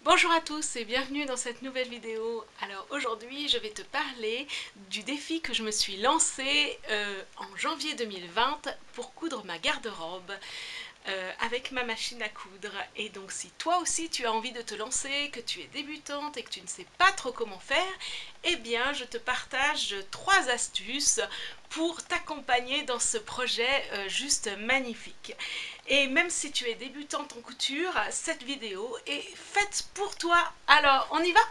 Bonjour à tous et bienvenue dans cette nouvelle vidéo. Alors aujourd'hui je vais te parler du défi que je me suis lancé en janvier 2020 pour coudre ma garde-robe avec ma machine à coudre. Et donc si toi aussi tu as envie de te lancer, que tu es débutante et que tu ne sais pas trop comment faire, eh bien je te partage 3 astuces pour t'accompagner dans ce projet juste magnifique. Et même si tu es débutante en couture, cette vidéo est faite pour toi. Alors, on y va?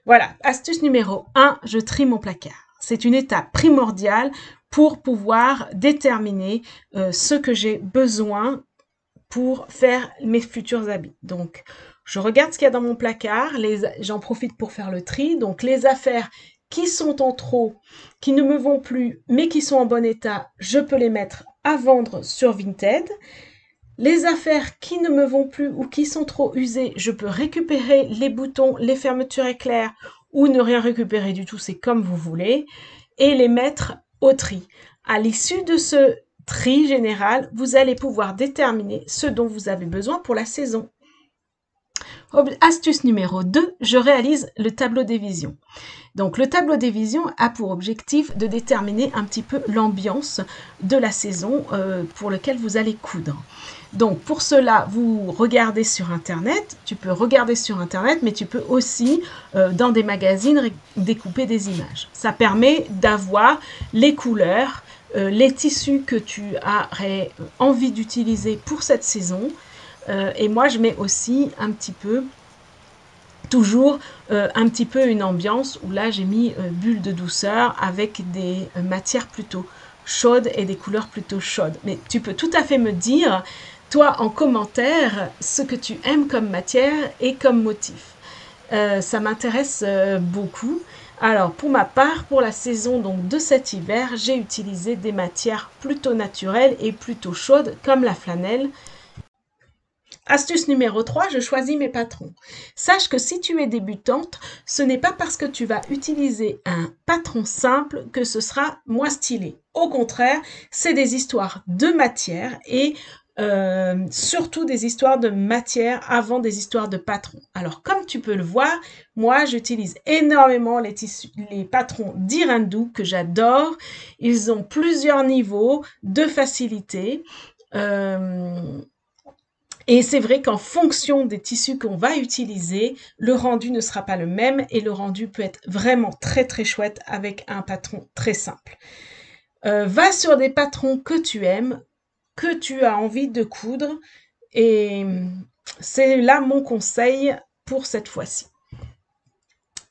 Voilà, astuce numéro 1, je trie mon placard. C'est une étape primordiale pour pouvoir déterminer ce que j'ai besoin pour faire mes futurs habits. Donc, je regarde ce qu'il y a dans mon placard, j'en profite pour faire le tri. Donc, les affaires qui sont en trop, qui ne me vont plus, mais qui sont en bon état, je peux les mettre à vendre sur Vinted. Les affaires qui ne me vont plus ou qui sont trop usées, je peux récupérer les boutons, les fermetures éclairs ou ne rien récupérer du tout, c'est comme vous voulez, et les mettre au tri. À l'issue de ce tri général, vous allez pouvoir déterminer ce dont vous avez besoin pour la saison. Astuce numéro 2, je réalise le tableau des visions. Donc le tableau des visions a pour objectif de déterminer un petit peu l'ambiance de la saison pour laquelle vous allez coudre. Donc pour cela, vous regardez sur Internet, tu peux regarder sur Internet, mais tu peux aussi, dans des magazines, découper des images. Ça permet d'avoir les couleurs, les tissus que tu aurais envie d'utiliser pour cette saison. Et moi, je mets aussi un petit peu toujours un petit peu une ambiance où là j'ai mis bulle de douceur avec des matières plutôt chaudes et des couleurs plutôt chaudes. Mais tu peux tout à fait me dire, toi en commentaire, ce que tu aimes comme matière et comme motif. Ça m'intéresse beaucoup. Alors pour ma part, pour la saison donc de cet hiver, j'ai utilisé des matières plutôt naturelles et plutôt chaudes comme la flanelle. Astuce numéro 3, je choisis mes patrons. Sache que si tu es débutante, ce n'est pas parce que tu vas utiliser un patron simple que ce sera moins stylé. Au contraire, c'est des histoires de matière et surtout des histoires de matière avant des histoires de patrons. Alors comme tu peux le voir, moi j'utilise énormément les patrons d'Irandou que j'adore. Ils ont plusieurs niveaux de facilité. Et c'est vrai qu'en fonction des tissus qu'on va utiliser, le rendu ne sera pas le même et le rendu peut être vraiment très très chouette avec un patron très simple. Va sur des patrons que tu aimes, que tu as envie de coudre et c'est là mon conseil pour cette fois-ci.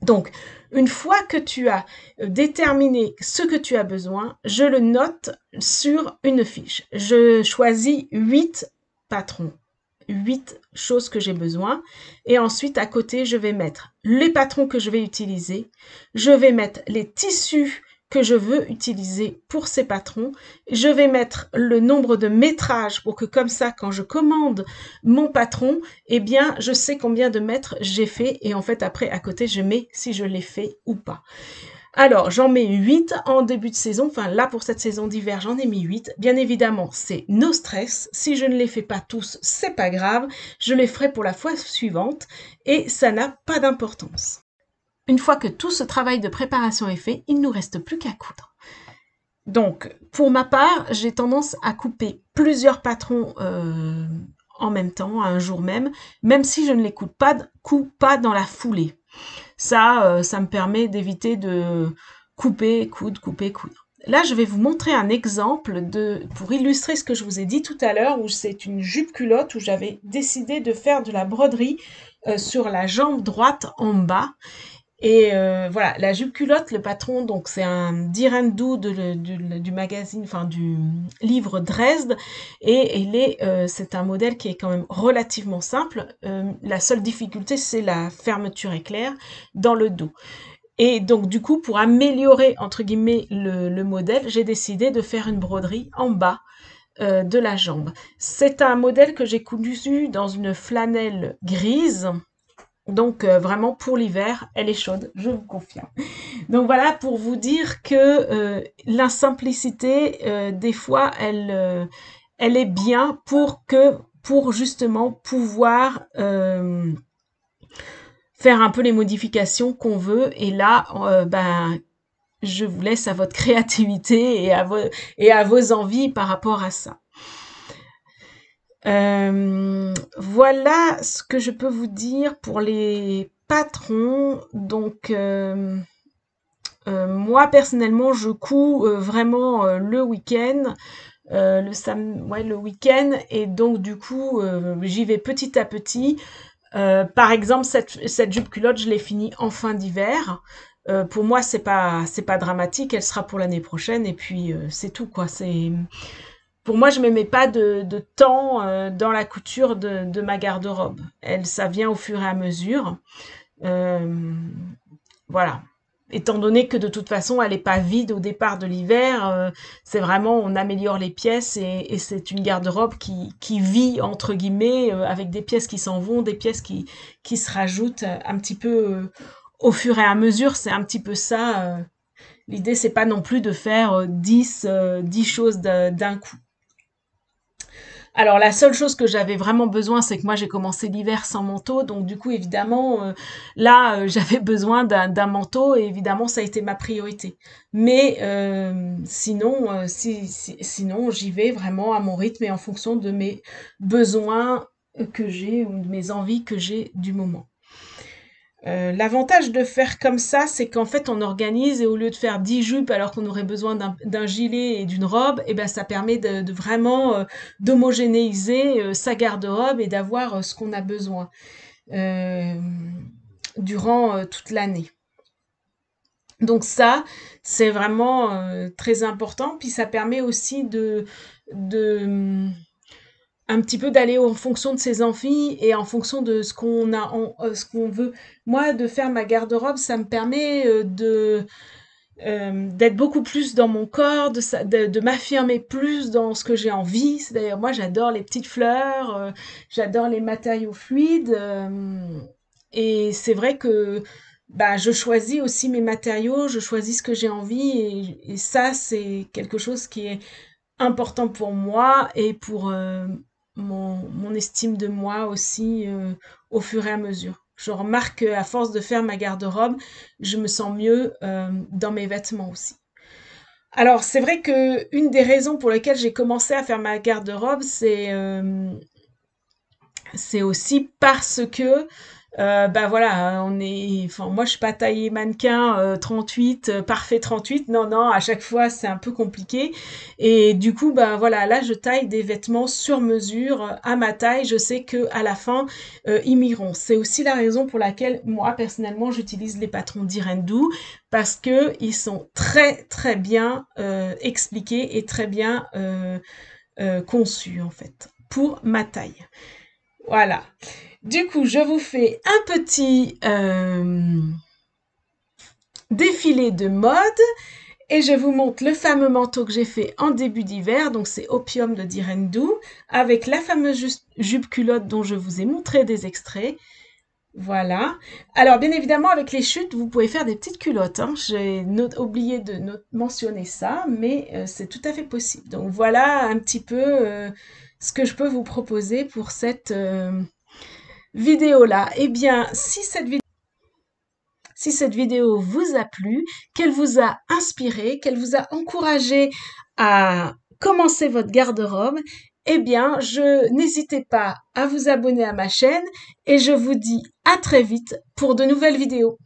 Donc, une fois que tu as déterminé ce que tu as besoin, je le note sur une fiche. Je choisis 8 patrons. 8 choses que j'ai besoin. Et ensuite, à côté, je vais mettre les patrons que je vais utiliser. Je vais mettre les tissus que je veux utiliser pour ces patrons. Je vais mettre le nombre de métrages pour que comme ça, quand je commande mon patron, eh bien, je sais combien de mètres j'ai fait. Et en fait, après, à côté, je mets si je l'ai fait ou pas. Alors, j'en mets 8 en début de saison. Enfin, là, pour cette saison d'hiver, j'en ai mis 8. Bien évidemment, c'est no stress. Si je ne les fais pas tous, c'est pas grave. Je les ferai pour la fois suivante et ça n'a pas d'importance. Une fois que tout ce travail de préparation est fait, il ne nous reste plus qu'à coudre. Donc, pour ma part, j'ai tendance à couper plusieurs patrons en même temps, à un jour même si je ne les coupe pas dans la foulée. Ça me permet d'éviter de couper, coudre, couper, coudre. Là, je vais vous montrer un exemple pour illustrer ce que je vous ai dit tout à l'heure, où c'est une jupe culotte où j'avais décidé de faire de la broderie sur la jambe droite en bas. Et voilà, la jupe culotte, le patron, donc c'est un Dirndl du magazine, enfin du livre Dresde, et c'est un modèle qui est quand même relativement simple. La seule difficulté, c'est la fermeture éclair dans le dos. Et donc du coup, pour améliorer entre guillemets le modèle, j'ai décidé de faire une broderie en bas de la jambe. C'est un modèle que j'ai cousu dans une flanelle grise. Donc vraiment pour l'hiver, elle est chaude, je vous confirme. Donc voilà pour vous dire que la simplicité, des fois, elle est bien pour que pour justement pouvoir faire un peu les modifications qu'on veut. Et là, je vous laisse à votre créativité et à vos envies par rapport à ça. Voilà ce que je peux vous dire pour les patrons. Donc, moi, personnellement, je couds vraiment le week-end. Le week-end, et donc du coup j'y vais petit à petit. Par exemple, cette jupe culotte, je l'ai finie en fin d'hiver. Pour moi, c'est pas dramatique, elle sera pour l'année prochaine, et puis c'est tout, quoi. Pour moi, je me mets pas de temps dans la couture de ma garde-robe. Ça vient au fur et à mesure. Voilà. Étant donné que de toute façon, elle n'est pas vide au départ de l'hiver, c'est vraiment, on améliore les pièces, et c'est une garde-robe qui vit, entre guillemets, avec des pièces qui s'en vont, des pièces qui se rajoutent un petit peu au fur et à mesure. C'est un petit peu ça. L'idée, c'est pas non plus de faire 10 choses d'un coup. Alors la seule chose que j'avais vraiment besoin, c'est que moi j'ai commencé l'hiver sans manteau, donc du coup évidemment là j'avais besoin d'un manteau, et évidemment ça a été ma priorité. Mais sinon j'y vais vraiment à mon rythme et en fonction de mes besoins que j'ai, ou de mes envies que j'ai du moment. L'avantage de faire comme ça, c'est qu'en fait on organise, et au lieu de faire 10 jupes alors qu'on aurait besoin d'un gilet et d'une robe, et ben ça permet de vraiment d'homogénéiser sa garde-robe et d'avoir ce qu'on a besoin durant toute l'année. Donc ça, c'est vraiment très important. Puis ça permet aussi un petit peu d'aller en fonction de ses envies et en fonction de ce qu'on a, ce qu'on veut. Moi, de faire ma garde-robe, ça me permet d'être beaucoup plus dans mon corps, de m'affirmer plus dans ce que j'ai envie. D'ailleurs, moi, j'adore les petites fleurs, j'adore les matériaux fluides, et c'est vrai que je choisis aussi mes matériaux, je choisis ce que j'ai envie, et ça, c'est quelque chose qui est important pour moi, et pour mon estime de moi aussi, au fur et à mesure. Je remarque qu'à force de faire ma garde-robe, je me sens mieux dans mes vêtements aussi. Alors, c'est vrai que une des raisons pour lesquelles j'ai commencé à faire ma garde-robe, c'est aussi parce que voilà, moi je suis pas taillée mannequin 38, parfait 38. Non, non, à chaque fois c'est un peu compliqué. Et du coup, voilà, là je taille des vêtements sur mesure à ma taille. Je sais que à la fin ils m'iront. C'est aussi la raison pour laquelle moi personnellement j'utilise les patrons d'Irendou, parce que ils sont très très bien expliqués et très bien conçus en fait pour ma taille. Voilà. Du coup, je vous fais un petit défilé de mode, et je vous montre le fameux manteau que j'ai fait en début d'hiver. Donc c'est Opium de Direndou, avec la fameuse jupe culotte dont je vous ai montré des extraits. Voilà. Alors bien évidemment, avec les chutes, vous pouvez faire des petites culottes, hein. J'ai oublié de mentionner ça, mais c'est tout à fait possible. Donc voilà un petit peu ce que je peux vous proposer pour cette vidéo-là. Eh bien, si cette vidéo vous a plu, qu'elle vous a inspiré, qu'elle vous a encouragé à commencer votre garde-robe, eh bien, n'hésitez pas à vous abonner à ma chaîne, et je vous dis à très vite pour de nouvelles vidéos.